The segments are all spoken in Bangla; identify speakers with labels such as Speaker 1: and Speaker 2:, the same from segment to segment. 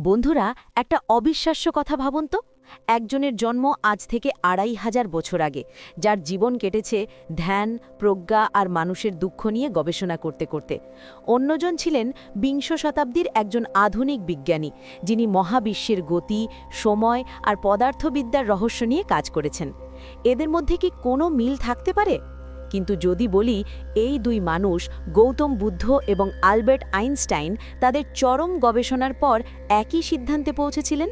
Speaker 1: বন্ধুরা, একটা অবিশ্বাস্য কথা ভাবুন তো। একজনের জন্ম আজ থেকে ২৫০০ বছর আগে, যার জীবন কেটেছে ধ্যান, প্রজ্ঞা আর মানুষের দুঃখ নিয়ে গবেষণা করতে করতে। অন্যজন ছিলেন বিংশ শতাব্দীর একজন আধুনিক বিজ্ঞানী, যিনি মহাবিশ্বের গতি, সময় আর পদার্থবিদ্যার রহস্য নিয়ে কাজ করেছেন। এদের মধ্যে কি কোনো মিল থাকতে পারে? কিন্তু যদি বলি এই দুই মানুষ, গৌতম বুদ্ধ এবং আলবার্ট আইনস্টাইন, তাদের চরম গবেষণার পর একই সিদ্ধান্তে পৌঁছেছিলেন।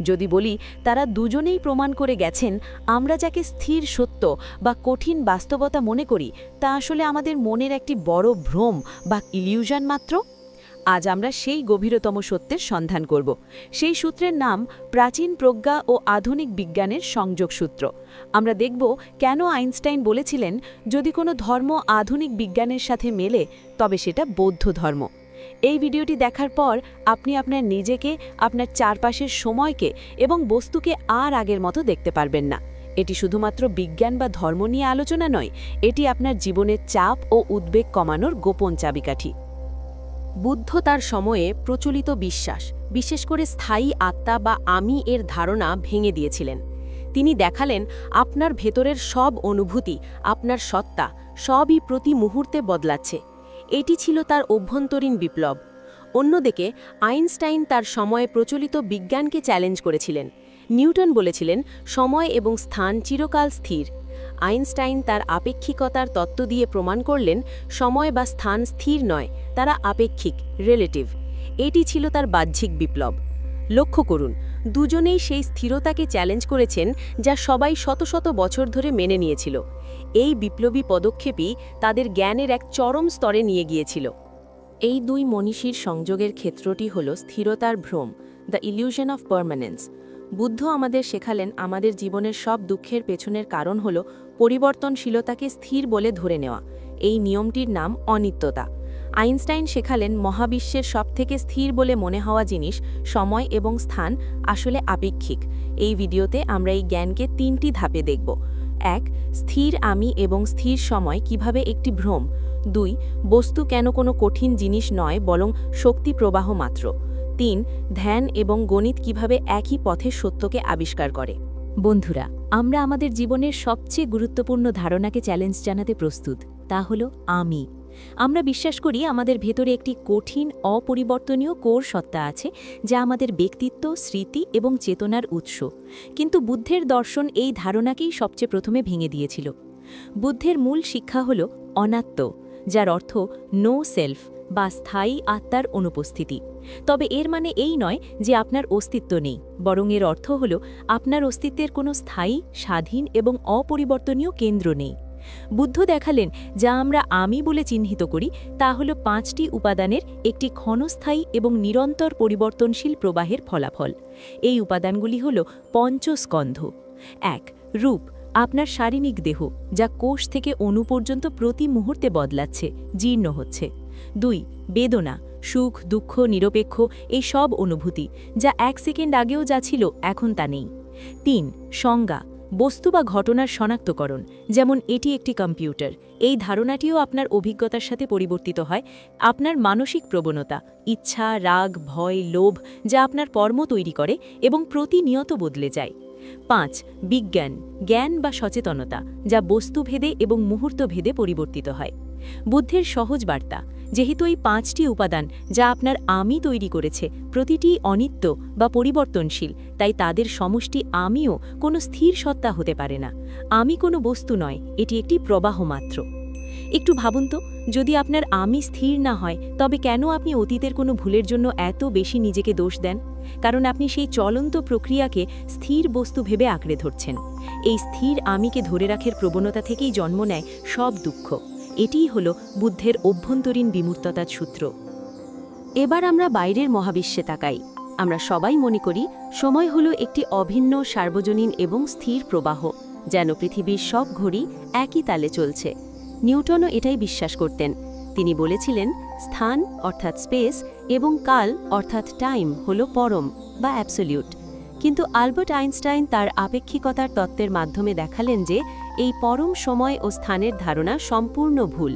Speaker 1: যদি বলি তারা দুজনেই প্রমাণ করে গেছেন আমরা যাকে স্থির সত্য বা কঠিন বাস্তবতা মনে করি তা আসলে আমাদের মনের একটি বড় ভ্রম বা ইলিউশন মাত্র। আজ আমরা সেই গভীরতম সত্যের সন্ধান করব। সেই সূত্রের নাম প্রাচীন প্রজ্ঞা ও আধুনিক বিজ্ঞানের সংযোগ সূত্র। আমরা দেখব কেন আইনস্টাইন বলেছিলেন যদি কোনো ধর্ম আধুনিক বিজ্ঞানের সাথে মেলে তবে সেটা বৌদ্ধ ধর্ম। এই ভিডিওটি দেখার পর আপনি আপনার নিজেকে, আপনার চারপাশের সময়কে এবং বস্তুকে আর আগের মতো দেখতে পারবেন না। এটি শুধুমাত্র বিজ্ঞান বা ধর্ম নিয়ে আলোচনা নয়, এটি আপনার জীবনের চাপ ও উদ্বেগ কমানোর গোপন চাবিকাঠি। বুদ্ধ তার সময়ে প্রচলিত বিশ্বাস, বিশেষ করে স্থায়ী আত্মা বা আমি এর ধারণা ভেঙে দিয়েছিলেন। তিনি দেখালেন আপনার ভেতরের সব অনুভূতি, আপনার সত্তা, সবই প্রতি মুহূর্তে বদলাচ্ছে। এটি ছিল তার অভ্যন্তরীণ বিপ্লব। অন্যদিকে আইনস্টাইন তার সময়ে প্রচলিত বিজ্ঞানকে চ্যালেঞ্জ করেছিলেন। নিউটন বলেছিলেন সময় এবং স্থান চিরকাল স্থির। আইনস্টাইন তার আপেক্ষিকতার তত্ত্ব দিয়ে প্রমাণ করলেন সময় বা স্থান স্থির নয়, তারা আপেক্ষিক, রিলেটিভ। এটি ছিল তার বাহ্যিক বিপ্লব। লক্ষ্য করুন, দুজনেই সেই স্থিরতাকে চ্যালেঞ্জ করেছেন যা সবাই শত শত বছর ধরে মেনে নিয়েছিল। এই বিপ্লবী পদক্ষেপই তাদের জ্ঞানের এক চরম স্তরে নিয়ে গিয়েছিল। এই দুই মনীষীর সংযোগের ক্ষেত্রটি হল স্থিরতার ভ্রম, দ্য ইলিউশন অফ পার্মানেন্স। বুদ্ধ আমাদের শেখালেন আমাদের জীবনের সব দুঃখের পেছনের কারণ হল পরিবর্তনশীলতাকে স্থির বলে ধরে নেওয়া। এই নিয়মটির নাম অনিত্যতা। আইনস্টাইন শেখালেন মহাবিশ্বের সবথেকে স্থির বলে মনে হওয়া জিনিস, সময় এবং স্থান, আসলে আপেক্ষিক। এই ভিডিওতে আমরা এই জ্ঞানকে ৩টি ধাপে দেখব। ১. স্থির আমি এবং স্থির সময় কিভাবে একটি ভ্রম। ২. বস্তু কেন কোনো কঠিন জিনিস নয় বরং শক্তি প্রবাহ মাত্র। ৩. ধ্যান এবং গণিত কিভাবে একই পথে সত্যকে আবিষ্কার করে। বন্ধুরা, আমরা আমাদের জীবনের সবচেয়ে গুরুত্বপূর্ণ ধারণাকে চ্যালেঞ্জ জানাতে প্রস্তুত, তা হলো আমি। আমরা বিশ্বাস করি আমাদের ভেতরে একটি কঠিন, অপরিবর্তনীয় কোর সত্তা আছে যা আমাদের ব্যক্তিত্ব, স্মৃতি এবং চেতনার উৎস। কিন্তু বুদ্ধের দর্শন এই ধারণাকেই সবচেয়ে প্রথমে ভেঙে দিয়েছিল। বুদ্ধের মূল শিক্ষা হল অনাত্ম, যার অর্থ নো সেলফ বা স্থায়ী আত্মার অনুপস্থিতি। তবে এর মানে এই নয় যে আপনার অস্তিত্ব নেই, বরং এর অর্থ হল আপনার অস্তিত্বের কোনো স্থায়ী, স্বাধীন এবং অপরিবর্তনীয় কেন্দ্র নেই। বুদ্ধ দেখালেন যা আমরা আমি বলে চিহ্নিত করি তা হল 5টি উপাদানের একটি ক্ষণস্থায়ী এবং নিরন্তর পরিবর্তনশীল প্রবাহের ফলাফল। এই উপাদানগুলি হল পঞ্চস্কন্ধ। ১. রূপ, আপনার শারীরিক দেহ, যা কোষ থেকে অণু পর্যন্ত প্রতি মুহূর্তে বদলাচ্ছে, জীর্ণ হচ্ছে। ২. বেদনা, সুখ, দুঃখ, নিরপেক্ষ এই সব অনুভূতি, যা 1 সেকেন্ড আগেও যা ছিল এখন তা নেই। ৩. সংজ্ঞা, বস্তু বা ঘটনার শনাক্তকরণ, যেমন এটি একটি কম্পিউটার। এই ধারণাটিও আপনার অভিজ্ঞতার সাথে পরিবর্তিত হয়। আপনার মানসিক প্রবণতা, ইচ্ছা, রাগ, ভয়, লোভ, যা আপনার কর্ম তৈরি করে এবং প্রতিনিয়ত বদলে যায়। ৫. বিজ্ঞান, জ্ঞান বা সচেতনতা, যা বস্তুভেদে এবং মুহূর্তভেদে পরিবর্তিত হয়। বুদ্ধের সহজ বার্তা, যেহেতু এই 5টি উপাদান যা আপনার আমি তৈরি করেছে প্রতিটি অনিত্য বা পরিবর্তনশীল, তাই তাদের সমষ্টি আমিও কোনো স্থির সত্তা হতে পারে না। আমি কোনো বস্তু নয়, এটি একটি প্রবাহ মাত্র। একটু ভাবুন তো, যদি আপনার আমি স্থির না হয় তবে কেন আপনি অতীতের কোনো ভুলের জন্য এত বেশি নিজেকে দোষ দেন? কারণ আপনি সেই চলন্ত প্রক্রিয়াকে স্থির বস্তু ভেবে আঁকড়ে ধরছেন। এই স্থির আমিকে ধরে রাখার প্রবণতা থেকেই জন্ম নেয় সব দুঃখ। এটিই হল বুদ্ধের অভ্যন্তরীণ বিমূর্ততার সূত্র। এবার আমরা বাইরের মহাবিশ্বে তাকাই। আমরা সবাই মনে করি সময় হলো একটি অভিন্ন, সার্বজনীন এবং স্থির প্রবাহ, যেন পৃথিবীর সব ঘড়ি একই তালে চলছে। নিউটনও এটাই বিশ্বাস করতেন। তিনি বলেছিলেন স্থান অর্থাৎ স্পেস এবং কাল অর্থাৎ টাইম হল পরম বা অ্যাবসলিউট। কিন্তু আলবার্ট আইনস্টাইন তার আপেক্ষিকতার তত্ত্বের মাধ্যমে দেখালেন যে এই পরম সময় ও স্থানের ধারণা সম্পূর্ণ ভুল।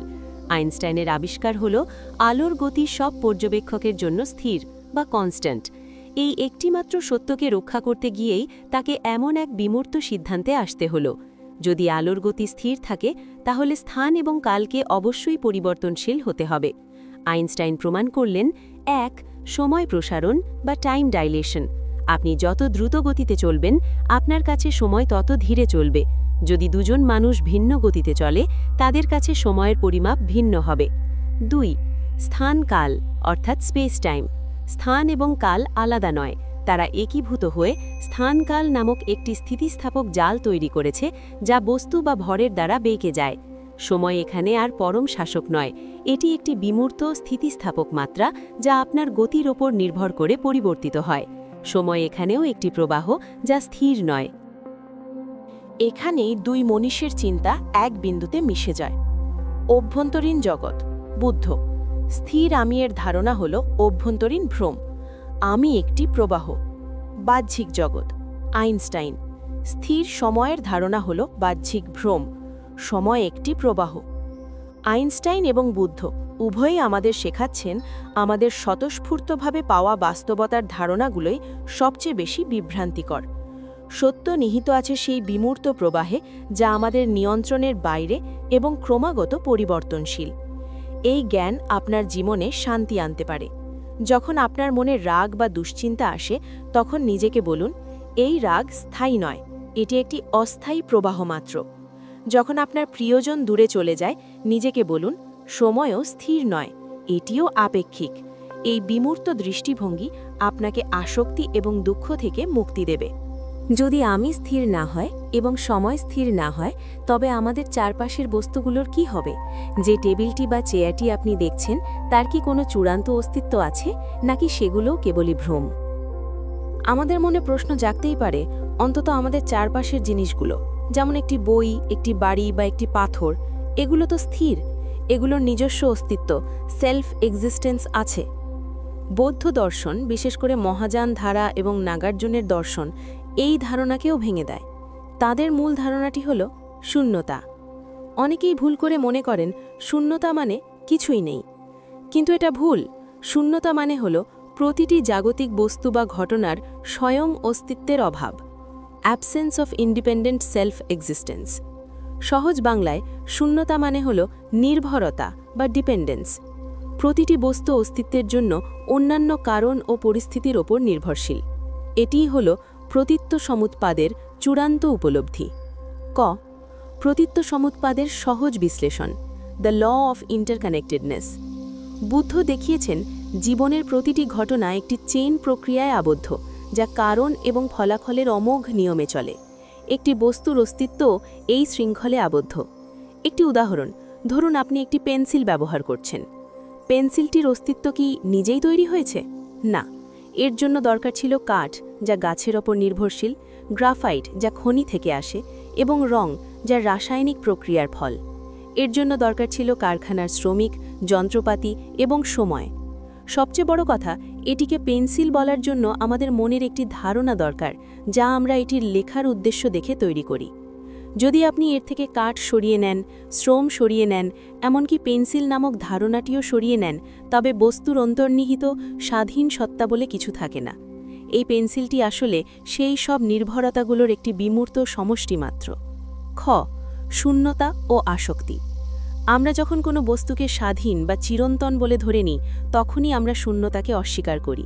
Speaker 1: আইনস্টাইনের আবিষ্কার হল আলোর গতি সব পর্যবেক্ষকের জন্য স্থির বা কনস্ট্যান্ট।
Speaker 2: এই একটিমাত্র সত্যকে রক্ষা করতে গিয়েই তাকে এমন এক বিমূর্ত সিদ্ধান্তে আসতে হলো। যদি আলোর গতি স্থির থাকে তাহলে স্থান এবং কালকে অবশ্যই পরিবর্তনশীল হতে হবে। আইনস্টাইন প্রমাণ করলেন, ১. সময় প্রসারণ বা টাইম ডাইলেশন। আপনি যত দ্রুত গতিতে চলবেন, আপনার কাছে সময় তত ধীরে চলবে। যদি দুজন মানুষ ভিন্ন গতিতে চলে, তাদের কাছে সময়ের পরিমাপ ভিন্ন হবে। ২. স্থান কাল অর্থাৎ স্পেস টাইম। স্থান এবং কাল আলাদা নয়, তারা একীভূত হয়ে স্থানকাল নামক একটি স্থিতিস্থাপক জাল তৈরি করেছে, যা বস্তু বা ভরের দ্বারা বেঁকে যায়। সময় এখানে আর পরম শাসক নয়, এটি একটি বিমূর্ত স্থিতিস্থাপক মাত্রা, যা আপনার গতির ওপর নির্ভর করে পরিবর্তিত হয়। সময় এখানেও একটি প্রবাহ, যা স্থির নয়।
Speaker 3: এখানেই দুই মনীষীর চিন্তা এক বিন্দুতে মিশে যায়। অভ্যন্তরীণ জগৎ, বুদ্ধ। স্থির আমি এর ধারণা হল অভ্যন্তরীণ ভ্রম, আমি একটি প্রবাহ। বাহ্যিক জগৎ, আইনস্টাইন। স্থির সময়ের ধারণা হল বাহ্যিক ভ্রম, সময় একটি প্রবাহ। আইনস্টাইন এবং বুদ্ধ উভয়ই আমাদের শেখাচ্ছেন আমাদের স্বতঃস্ফূর্তভাবে পাওয়া বাস্তবতার ধারণাগুলোই সবচেয়ে বেশি বিভ্রান্তিকর। সত্য নিহিত আছে সেই বিমূর্ত প্রবাহে, যা আমাদের নিয়ন্ত্রণের বাইরে এবং ক্রমাগত পরিবর্তনশীল। এই জ্ঞান আপনার জীবনে শান্তি আনতে পারে। যখন আপনার মনে রাগ বা দুশ্চিন্তা আসে, তখন নিজেকে বলুন, এই রাগ স্থায়ী নয়, এটি একটি অস্থায়ী প্রবাহ মাত্র। যখন আপনার প্রিয়জন দূরে চলে যায়, নিজেকে বলুন, সময়ও স্থির নয়, এটিও আপেক্ষিক। এই বিমূর্ত দৃষ্টিভঙ্গি আপনাকে আসক্তি এবং দুঃখ থেকে মুক্তি দেবে।
Speaker 2: যদি আমি স্থির না হয় এবং সময় স্থির না হয়, তবে আমাদের চারপাশের বস্তুগুলোর কি হবে? যে টেবিলটি বা চেয়ারটি আপনি দেখছেন, তার কি কোনো চূড়ান্ত অস্তিত্ব আছে, নাকি সেগুলোও কেবলই ভ্রম?
Speaker 1: আমাদের মনে প্রশ্ন জাগতেই পারে, অন্তত আমাদের চারপাশের জিনিসগুলো, যেমন একটি বই, একটি বাড়ি বা একটি পাথর, এগুলো তো স্থির, এগুলোর নিজস্ব অস্তিত্ব, সেলফ এক্সিস্টেন্স আছে। বৌদ্ধ দর্শন, বিশেষ করে মহাযান ধারা এবং নাগার্জুনের দর্শন, এই ধারণাকেও ভেঙে দেয়। তাদের মূল ধারণাটি হল শূন্যতা। অনেকেই ভুল করে মনে করেন শূন্যতা মানে কিছুই নেই, কিন্তু এটা ভুল। শূন্যতা মানে হল প্রতিটি জাগতিক বস্তু বা ঘটনার স্বয়ং অস্তিত্বের অভাব, absence of independent self existence. সহজ বাংলায় শূন্যতা মানে হল নির্ভরতা বা ডিপেন্ডেন্স। প্রতিটি বস্তু অস্তিত্বের জন্য অন্যান্য কারণ ও পরিস্থিতির ওপর নির্ভরশীল। এটিই হল প্রতীত্ব সমুৎপাদের চূড়ান্ত উপলব্ধি। ক. প্রতীত্ব সমুৎপাদের সহজ বিশ্লেষণ, দ্য ল অফ ইন্টারকানেক্টেডনেস। বুদ্ধ দেখিয়েছেন জীবনের প্রতিটি ঘটনা একটি চেইন প্রক্রিয়ায় আবদ্ধ, যা কারণ এবং ফলাফলের অমোঘ নিয়মে চলে। একটি বস্তুর অস্তিত্ব এই শৃঙ্খলে আবদ্ধ। একটি উদাহরণ, ধরুন আপনি একটি পেন্সিল ব্যবহার করছেন। পেন্সিলটির অস্তিত্ব কি নিজেই তৈরি হয়েছে? না, এর জন্য দরকার ছিল কাঠ, যা গাছের ওপর নির্ভরশীল, গ্রাফাইট, যা খনি থেকে আসে, এবং রং, যা রাসায়নিক প্রক্রিয়ার ফল। এর জন্য দরকার ছিল কারখানার শ্রমিক, যন্ত্রপাতি এবং সময়। সবচেয়ে বড় কথা, এটিকে পেন্সিল বলার জন্য আমাদের মনের একটি ধারণা দরকার, যা আমরা এটির লেখার উদ্দেশ্য দেখে তৈরি করি। যদি আপনি এর থেকে কাঠ সরিয়ে নেন, শ্রম সরিয়ে নেন, এমনকি পেন্সিল নামক ধারণাটিও সরিয়ে নেন, তবে বস্তুর অন্তর্নিহিত স্বাধীন সত্তা বলে কিছু থাকে না। এই পেন্সিলটি আসলে সেই সব নির্ভরতাগুলোর একটি বিমূর্ত সমষ্টি মাত্র। খ. শূন্যতা ও আসক্তি। আমরা যখন কোনো বস্তুকে স্বাধীন বা চিরন্তন বলে ধরে নিই, তখনই আমরা শূন্যতাকে অস্বীকার করি।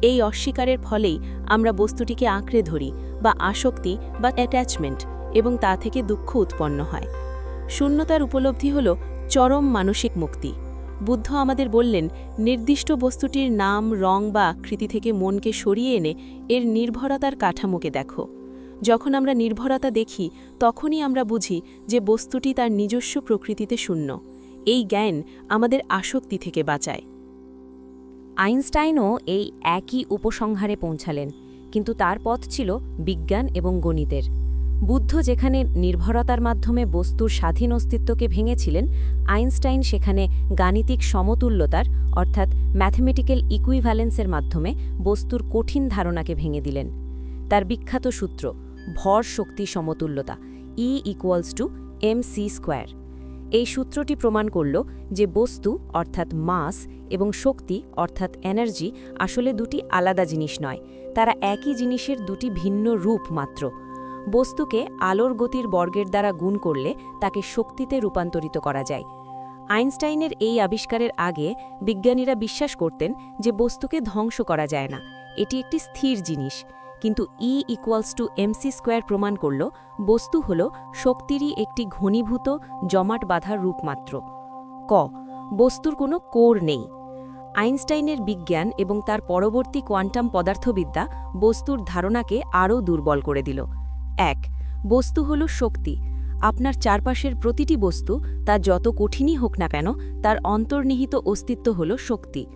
Speaker 1: এই অস্বীকারের ফলেই আমরা বস্তুটিকে আঁকড়ে ধরি, বা আসক্তি বা অ্যাটাচমেন্ট, এবং তা থেকে দুঃখ উৎপন্ন হয়। শূন্যতার উপলব্ধি হল চরম মানসিক মুক্তি। বুদ্ধ আমাদের বললেন, নির্দিষ্ট বস্তুটির নাম, রং বা আকৃতি থেকে মনকে সরিয়ে এনে এর নির্ভরতার কাঠামোকে দেখো। যখন আমরা নির্ভরতা দেখি, তখনই আমরা বুঝি যে বস্তুটি তার নিজস্ব প্রকৃতিতে শূন্য। এই জ্ঞান আমাদের আসক্তি থেকে বাঁচায়।
Speaker 2: আইনস্টাইনও এই একই উপসংহারে পৌঁছালেন, কিন্তু তার পথ ছিল বিজ্ঞান এবং গণিতের। বুদ্ধ যেখানে নির্ভরতার মাধ্যমে বস্তুর স্বাধীন অস্তিত্বকে ভেঙেছিলেন, আইনস্টাইন সেখানে গাণিতিক সমতুল্যতার অর্থাৎ ম্যাথমেটিক্যাল ইকুইভ্যালেন্সের মাধ্যমে বস্তুর কঠিন ধারণাকে ভেঙে দিলেন। তার বিখ্যাত সূত্র ভর শক্তি সমতুল্যতা, E = mc², এই সূত্রটি প্রমাণ করল যে বস্তু অর্থাৎ মাস এবং শক্তি অর্থাৎ এনার্জি আসলে দুটি আলাদা জিনিস নয়, তারা একই জিনিসের দুটি ভিন্ন রূপ মাত্র। বস্তুকে আলোর গতির বর্গের দ্বারা গুণ করলে তাকে শক্তিতে রূপান্তরিত করা যায়। আইনস্টাইনের এই আবিষ্কারের আগে বিজ্ঞানীরা বিশ্বাস করতেন যে বস্তুকে ধ্বংস করা যায় না, এটি একটি স্থির জিনিস। কিন্তু E=mc² প্রমাণ করল বস্তু হল শক্তিরই একটি ঘনীভূত জমাট বাঁধার রূপ মাত্র। ক, বস্তুর কোনো কোর নেই। আইনস্টাইনের বিজ্ঞান এবং তার পরবর্তী কোয়ান্টাম পদার্থবিদ্যা বস্তুর ধারণাকে আরও দুর্বল করে দিল। ১, বস্তু হল শক্তি। আপনার চারপাশের প্রতিটি বস্তু, তা যত কঠিনই হোক না কেন, তার অন্তর্নিহিত অস্তিত্ব হল শক্তি।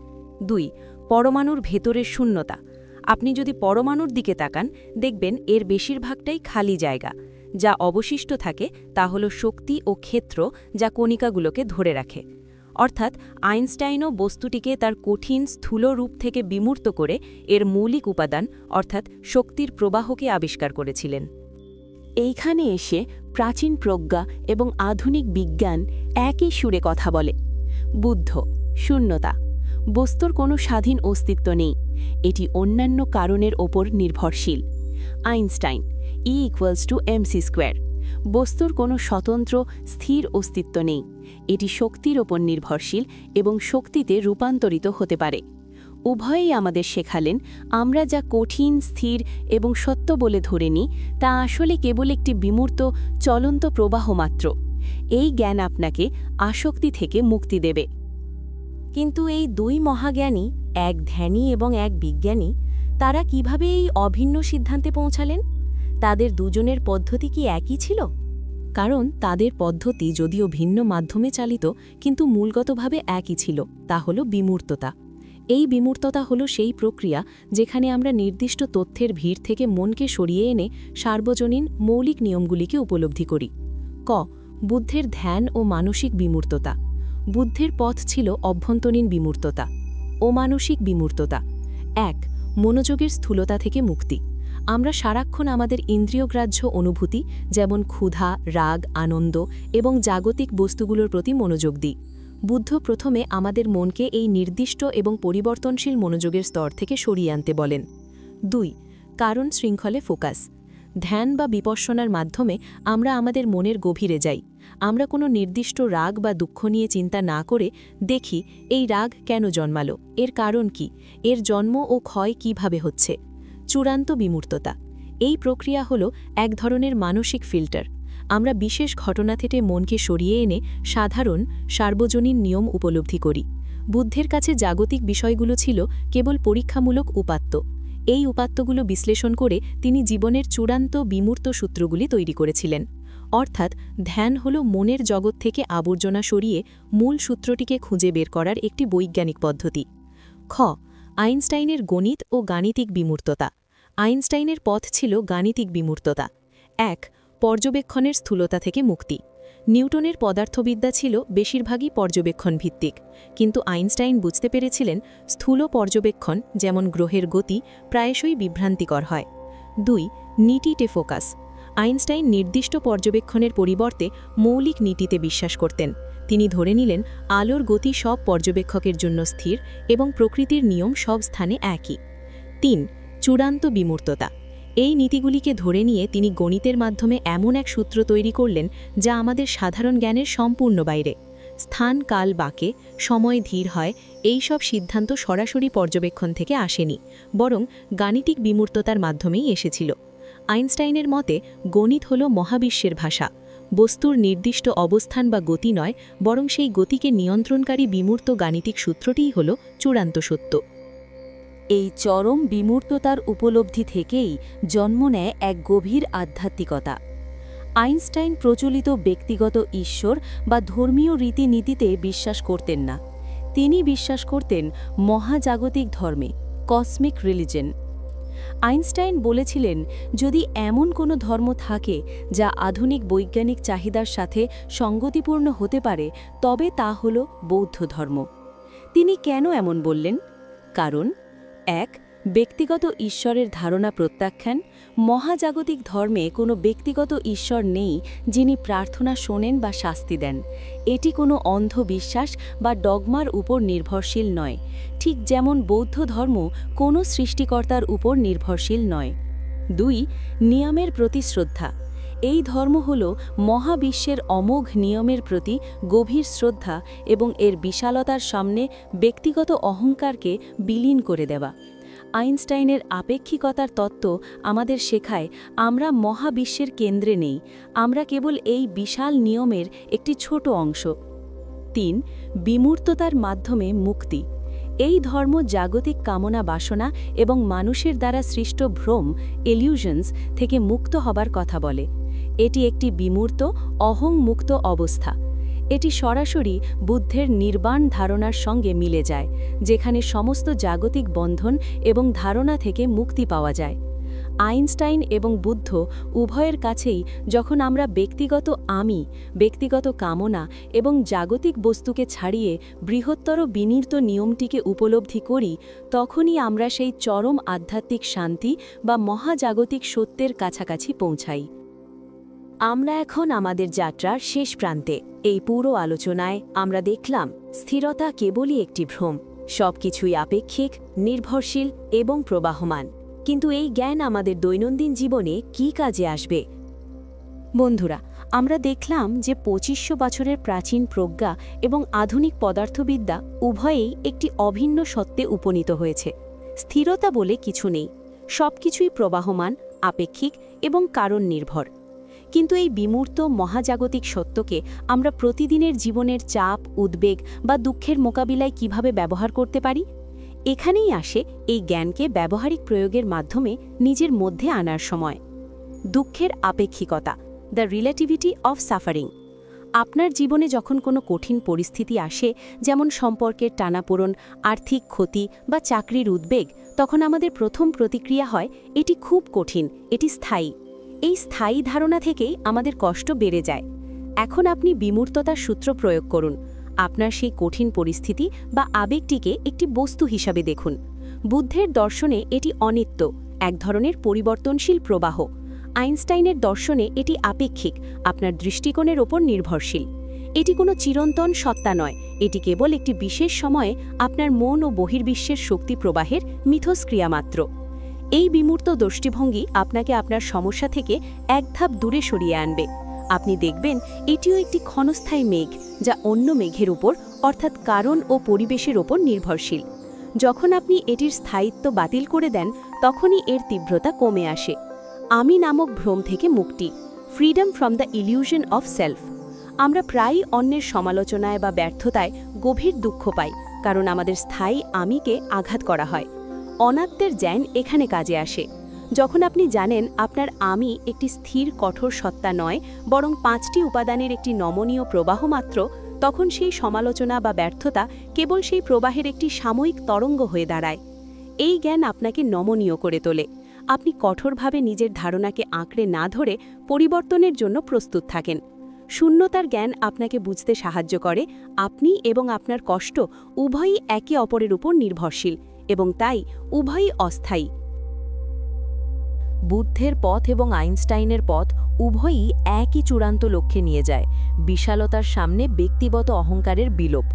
Speaker 2: ২, পরমাণুর ভেতরের শূন্যতা। আপনি যদি পরমাণুর দিকে তাকান, দেখবেন এর বেশিরভাগটাই খালি জায়গা। যা অবশিষ্ট থাকে তা হল শক্তি ও ক্ষেত্র, যা কণিকাগুলোকে ধরে রাখে। অর্থাৎ আইনস্টাইনও বস্তুটিকে তার কঠিন স্থূল রূপ থেকে বিমূর্ত করে এর মৌলিক উপাদান অর্থাৎ শক্তির প্রবাহকে আবিষ্কার করেছিলেন।
Speaker 3: এইখানে এসে প্রাচীন প্রজ্ঞা এবং আধুনিক বিজ্ঞান একই সুরে কথা বলে। বুদ্ধ, শূন্যতা। বস্তুর কোনো স্বাধীন অস্তিত্ব নেই, এটি অন্যান্য কারণের ওপর নির্ভরশীল। Einstein, E=mc²। বস্তুর কোনো স্বতন্ত্র স্থির অস্তিত্ব নেই, এটি শক্তির ওপর নির্ভরশীল এবং শক্তিতে রূপান্তরিত হতে পারে। উভয়েই আমাদের শেখালেন আমরা যা কঠিন, স্থির এবং সত্য বলে ধরে নিই তা আসলে কেবল একটি বিমূর্ত চলন্ত প্রবাহ মাত্র। এই জ্ঞান আপনাকে আসক্তি থেকে মুক্তি দেবে।
Speaker 2: কিন্তু এই দুই মহাজ্ঞানী, এক ধ্যানী এবং এক বিজ্ঞানী, তারা কিভাবে এই অভিন্ন সিদ্ধান্তে পৌঁছালেন? তাদের দুজনের পদ্ধতি কি একই ছিল? কারণ তাদের পদ্ধতি যদিও ভিন্ন মাধ্যমে চালিত, কিন্তু মূলগতভাবে একই ছিল, তা হল বিমূর্ততা। এই বিমূর্ততা হল সেই প্রক্রিয়া যেখানে আমরা নির্দিষ্ট তথ্যের ভিড় থেকে মনকে সরিয়ে এনে সার্বজনীন মৌলিক নিয়মগুলিকে উপলব্ধি করি। ক, বুদ্ধের ধ্যান ও মানসিক বিমূর্ততা। বুদ্ধের পথ ছিল অভ্যন্তরীণ বিমূর্ততা। অমানসিক বিমূর্ততা। ১, মনোযোগের স্থূলতা থেকে মুক্তি। আমরা সারাক্ষণ আমাদের ইন্দ্রিয়গ্রাহ্য অনুভূতি যেমন ক্ষুধা, রাগ, আনন্দ এবং জাগতিক বস্তুগুলোর প্রতি মনোযোগ দিই। বুদ্ধ প্রথমে আমাদের মনকে এই নির্দিষ্ট এবং পরিবর্তনশীল মনোযোগের স্তর থেকে সরিয়ে আনতে বলেন। ২, কারণ শৃঙ্খলে ফোকাস। ধ্যান বা বিপশ্যনার মাধ্যমে আমরা আমাদের মনের গভীরে যাই। আমরা কোনো নির্দিষ্ট রাগ বা দুঃখ নিয়ে চিন্তা না করে দেখি এই রাগ কেন জন্মালো, এর কারণ কি, এর জন্ম ও ক্ষয় কিভাবে হচ্ছে। চূড়ান্ত বিমূর্ততা। এই প্রক্রিয়া হল এক ধরনের মানসিক ফিল্টার। আমরা বিশেষ ঘটনা থেকে মনকে সরিয়ে এনে সাধারণ, সার্বজনীন নিয়ম উপলব্ধি করি। বুদ্ধের কাছে জাগতিক বিষয়গুলো ছিল কেবল পরীক্ষামূলক উপাত্ত। এই উপাত্তগুলো বিশ্লেষণ করে তিনি জীবনের চূড়ান্ত বিমূর্ত সূত্রগুলি তৈরি করেছিলেন। অর্থাৎ ধ্যান হল মনের জগৎ থেকে আবর্জনা সরিয়ে মূল সূত্রটিকে খুঁজে বের করার একটি বৈজ্ঞানিক পদ্ধতি। খ, আইনস্টাইনের গণিত ও গাণিতিক বিমূর্ততা। আইনস্টাইনের পথ ছিল গাণিতিক বিমূর্ততা। ১, পর্যবেক্ষণের স্থূলতা থেকে মুক্তি। নিউটনের পদার্থবিদ্যা ছিল বেশিরভাগই পর্যবেক্ষণ ভিত্তিক, কিন্তু আইনস্টাইন বুঝতে পেরেছিলেন স্থূল পর্যবেক্ষণ যেমন গ্রহের গতি প্রায়শই বিভ্রান্তিকর হয়। ২, নীতিতে ফোকাস। আইনস্টাইন নির্দিষ্ট পর্যবেক্ষণের পরিবর্তে মৌলিক নীতিতে বিশ্বাস করতেন। তিনি ধরে নিলেন আলোর গতি সব পর্যবেক্ষকের জন্য স্থির এবং প্রকৃতির নিয়ম সব স্থানে একই। ৩, চূড়ান্ত বিমূর্ততা। এই নীতিগুলিকে ধরে নিয়ে তিনি গণিতের মাধ্যমে এমন এক সূত্র তৈরি করলেন যা আমাদের সাধারণ জ্ঞানের সম্পূর্ণ বাইরে। স্থান, কাল বাঁকে, সময় ধীর হয়, এই সব সিদ্ধান্ত সরাসরি পর্যবেক্ষণ থেকে আসেনি, বরং গাণিতিক বিমূর্ততার মাধ্যমেই এসেছিল। আইনস্টাইনের মতে গণিত হল মহাবিশ্বের ভাষা। বস্তুর নির্দিষ্ট অবস্থান বা গতি নয়, বরং সেই গতিকে নিয়ন্ত্রণকারী বিমূর্ত গাণিতিক সূত্রটিই হল চূড়ান্ত সত্য।
Speaker 1: এই চরম বিমূর্ততার উপলব্ধি থেকেই জন্ম নেয় এক গভীর আধ্যাত্মিকতা। আইনস্টাইন প্রচলিত ব্যক্তিগত ঈশ্বর বা ধর্মীয় রীতিনীতিতে বিশ্বাস করতেন না। তিনি বিশ্বাস করতেন মহাজাগতিক ধর্মে, কসমিক রিলিজন। আইনস্টাইন বলেছিলেন, যদি এমন কোনো ধর্ম থাকে যা আধুনিক বৈজ্ঞানিক চাহিদার সাথে সঙ্গতিপূর্ণ হতে পারে, তবে তা হল বৌদ্ধ ধর্ম। তিনি কেন এমন বললেন? কারণ ১,
Speaker 2: ব্যক্তিগত ঈশ্বরের ধারণা প্রত্যাখ্যান। মহাজাগতিক ধর্মে কোনো ব্যক্তিগত ঈশ্বর নেই যিনি প্রার্থনা শোনেন বা শাস্তি দেন। এটি কোনো অন্ধবিশ্বাস বা ডগমার উপর নির্ভরশীল নয়, ঠিক যেমন বৌদ্ধ ধর্ম কোনো সৃষ্টিকর্তার উপর নির্ভরশীল নয়। 2. নিয়মের প্রতি শ্রদ্ধা। এই ধর্ম হল মহাবিশ্বের অমোঘ নিয়মের প্রতি গভীর শ্রদ্ধা এবং এর বিশালতার সামনে ব্যক্তিগত অহংকারকে বিলীন করে দেওয়া। আইনস্টাইনের আপেক্ষিকতার তত্ত্ব আমাদের শেখায় আমরা মহাবিশ্বের কেন্দ্রে নেই, আমরা কেবল এই বিশাল নিয়মের একটি ছোট অংশ। 3. বিমূর্ততার মাধ্যমে মুক্তি। এই ধর্ম জাগতিক কামনা বাসনা এবং মানুষের দ্বারা সৃষ্ট ভ্রম ইলিউশনস থেকে মুক্ত হবার কথা বলে। এটি একটি বিমূর্ত অহংমুক্ত অবস্থা। এটি সরাসরি বুদ্ধের নির্বাণ ধারণার সঙ্গে মিলে যায়, যেখানে সমস্ত জাগতিক বন্ধন এবং ধারণা থেকে মুক্তি পাওয়া যায়। আইনস্টাইন এবং বুদ্ধ উভয়ের কাছেই যখন আমরা ব্যক্তিগত আমি, ব্যক্তিগত কামনা এবং জাগতিক বস্তুকে ছাড়িয়ে বৃহত্তর বিনির্ত নিয়মটিকে উপলব্ধি করি, তখনই আমরা সেই চরম আধ্যাত্মিক শান্তি বা মহাজাগতিক সত্যের কাছাকাছি পৌঁছাই।
Speaker 1: আমরা এখন আমাদের যাত্রার শেষ প্রান্তে। এই পুরো আলোচনায় আমরা দেখলাম স্থিরতা কেবলই একটি ভ্রম, সবকিছুই আপেক্ষিক, নির্ভরশীল এবং প্রবাহমান। কিন্তু এই জ্ঞান আমাদের দৈনন্দিন জীবনে কী কাজে আসবে? বন্ধুরা, আমরা দেখলাম যে 2500 বছরের প্রাচীন প্রজ্ঞা এবং আধুনিক পদার্থবিদ্যা উভয়েই একটি অভিন্ন সত্যে উপনীত হয়েছে। স্থিরতা বলে কিছু নেই, সবকিছুই প্রবাহমান, আপেক্ষিক এবং কারণ নির্ভর। কিন্তু এই বিমূর্ত মহাজাগতিক সত্যকে আমরা প্রতিদিনের জীবনের চাপ, উদ্বেগ বা দুঃখের মোকাবিলায় কিভাবে ব্যবহার করতে পারি? এখানেই আসে এই জ্ঞানকে ব্যবহারিক প্রয়োগের মাধ্যমে নিজের মধ্যে আনার সময়। দুঃখের আপেক্ষিকতা, দ্য রিলেটিভিটি অফ সাফারিং। আপনার জীবনে যখন কোনো কঠিন পরিস্থিতি আসে, যেমন সম্পর্কের টানাপোড়েন, আর্থিক ক্ষতি বা চাকরির উদ্বেগ, তখন আমাদের প্রথম প্রতিক্রিয়া হয়, এটি খুব কঠিন, এটি স্থায়ী। এই স্থায়ী ধারণা থেকেই আমাদের কষ্ট বেড়ে যায়। এখন আপনি বিমূর্ততার সূত্র প্রয়োগ করুন। আপনার সেই কঠিন পরিস্থিতি বা আবেগটিকে একটি বস্তু হিসাবে দেখুন। বুদ্ধের দর্শনে এটি অনিত্য, এক ধরনের পরিবর্তনশীল প্রবাহ। আইনস্টাইনের দর্শনে এটি আপেক্ষিক, আপনার দৃষ্টিকোণের ওপর নির্ভরশীল। এটি কোনো চিরন্তন সত্তা নয়, এটি কেবল একটি বিশেষ সময়ে আপনার মন ও বহির্বিশ্বের শক্তি প্রবাহের মিথস্ক্রিয়া মাত্র। এই বিমূর্ত দৃষ্টিভঙ্গি আপনাকে আপনার সমস্যা থেকে এক ধাপ দূরে সরিয়ে আনবে। আপনি দেখবেন এটিও একটি ক্ষণস্থায়ী মেঘ, যা অন্য মেঘের উপর, অর্থাৎ কারণ ও পরিবেশের ওপর নির্ভরশীল। যখন আপনি এটির স্থায়িত্ব বাতিল করে দেন, তখনই এর তীব্রতা কমে আসে। আমি নামক ভ্রম থেকে মুক্তি, freedom from the illusion of self. আমরা প্রায়ই অন্যের সমালোচনায় বা ব্যর্থতায় গভীর দুঃখ পাই, কারণ আমাদের স্থায়ী আমিকে আঘাত করা হয়। অনাত্মের জ্ঞান এখানে কাজে আসে। যখন আপনি জানেন আপনার আমি একটি স্থির কঠোর সত্তা নয়, বরং 5টি উপাদানের একটি নমনীয় প্রবাহ মাত্র, তখন সেই সমালোচনা বা ব্যর্থতা কেবল সেই প্রবাহের একটি সাময়িক তরঙ্গ হয়ে দাঁড়ায়। এই জ্ঞান আপনাকে নমনীয় করে তোলে। আপনি কঠোরভাবে নিজের ধারণাকে আঁকড়ে না ধরে পরিবর্তনের জন্য প্রস্তুত থাকেন। শূন্যতার জ্ঞান আপনাকে বুঝতে সাহায্য করে আপনি এবং আপনার কষ্ট উভয়ই একে অপরের উপর নির্ভরশীল এবং তাই উভয়ই অস্থায়ী। বুদ্ধের পথ এবং আইনস্টাইনের পথ উভয়ই একই চূড়ান্ত লক্ষ্যে নিয়ে যায়, বিশালতার সামনে ব্যক্তিগত অহংকারের বিলোপ।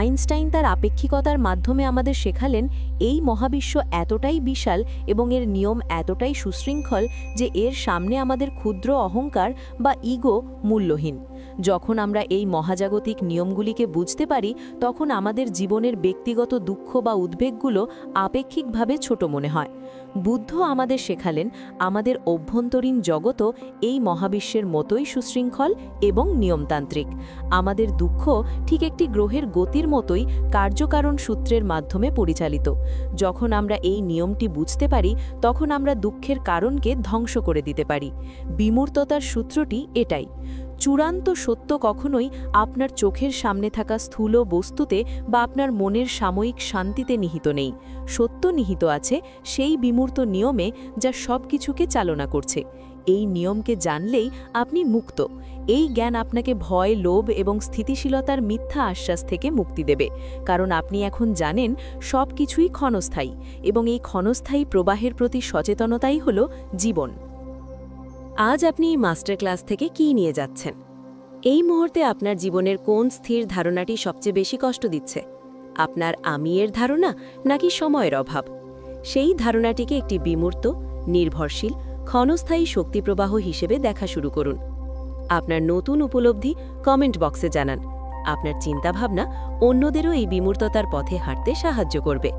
Speaker 1: আইনস্টাইন তার আপেক্ষিকতার মাধ্যমে আমাদের শেখালেন এই মহাবিশ্ব এতটাই বিশাল এবং এর নিয়ম এতটাই সুশৃঙ্খল যে এর সামনে আমাদের ক্ষুদ্র অহংকার বা ইগো মূল্যহীন। যখন আমরা এই মহাজাগতিক নিয়মগুলিকে বুঝতে পারি, তখন আমাদের জীবনের ব্যক্তিগত দুঃখ বা উদ্বেগগুলো আপেক্ষিকভাবে ছোট মনে হয়। বুদ্ধ আমাদের শেখালেন আমাদের অভ্যন্তরীণ জগতও এই মহাবিশ্বের মতোই সুশৃঙ্খল এবং নিয়মতান্ত্রিক। আমাদের দুঃখ ঠিক একটি গ্রহের গতির মতোই কার্যকারণ সূত্রের মাধ্যমে পরিচালিত। যখন আমরা এই নিয়মটি বুঝতে পারি, তখন আমরা দুঃখের কারণকে ধ্বংস করে দিতে পারি। বিমূর্ততার সূত্রটি এটাই। চূড়ান্ত সত্য কখনোই আপনার চোখের সামনে থাকা স্থূল বস্তুতে বা আপনার মনের সাময়িক শান্তিতে নিহিত নেই। সত্য নিহিত আছে সেই বিমূর্ত নিয়মে যা সব কিছুকে চালনা করছে।
Speaker 2: এই নিয়মকে জানলেই আপনি মুক্ত। এই জ্ঞান আপনাকে ভয়, লোভ এবং স্থিতিশীলতার মিথ্যা আশ্বাস থেকে মুক্তি দেবে, কারণ আপনি এখন জানেন সব কিছুই ক্ষণস্থায়ী, এবং এই ক্ষণস্থায়ী প্রবাহের প্রতি সচেতনতাই হল জীবন। আজ আপনি এই মাস্টার ক্লাস থেকে কী নিয়ে যাচ্ছেন? এই মুহূর্তে আপনার জীবনের কোন স্থির ধারণাটি সবচেয়ে বেশি কষ্ট দিচ্ছে? আপনার আমিয়ের ধারণা নাকি সময়ের অভাব? সেই ধারণাটিকে একটি বিমূর্ত, নির্ভরশীল, ক্ষণস্থায়ী শক্তিপ্রবাহ হিসেবে দেখা শুরু করুন। আপনার নতুন উপলব্ধি কমেন্ট বক্সে জানান। আপনার চিন্তাভাবনা অন্যদেরও এই বিমূর্ততার পথে হাঁটতে সাহায্য করবে।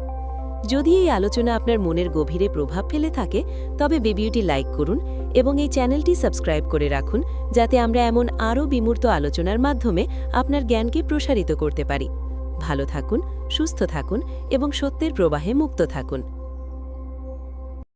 Speaker 2: যদি এই আলোচনা আপনার মনের গভীরে প্রভাব ফেলে থাকে, তবে বেবিউটি লাইক করুন এবং এই চ্যানেলটি সাবস্ক্রাইব করে রাখুন, যাতে আমরা এমন আরও বিমূর্ত আলোচনার মাধ্যমে আপনার জ্ঞানকে প্রসারিত করতে পারি। ভালো থাকুন, সুস্থ থাকুন এবং সত্যের প্রবাহে মুক্ত থাকুন।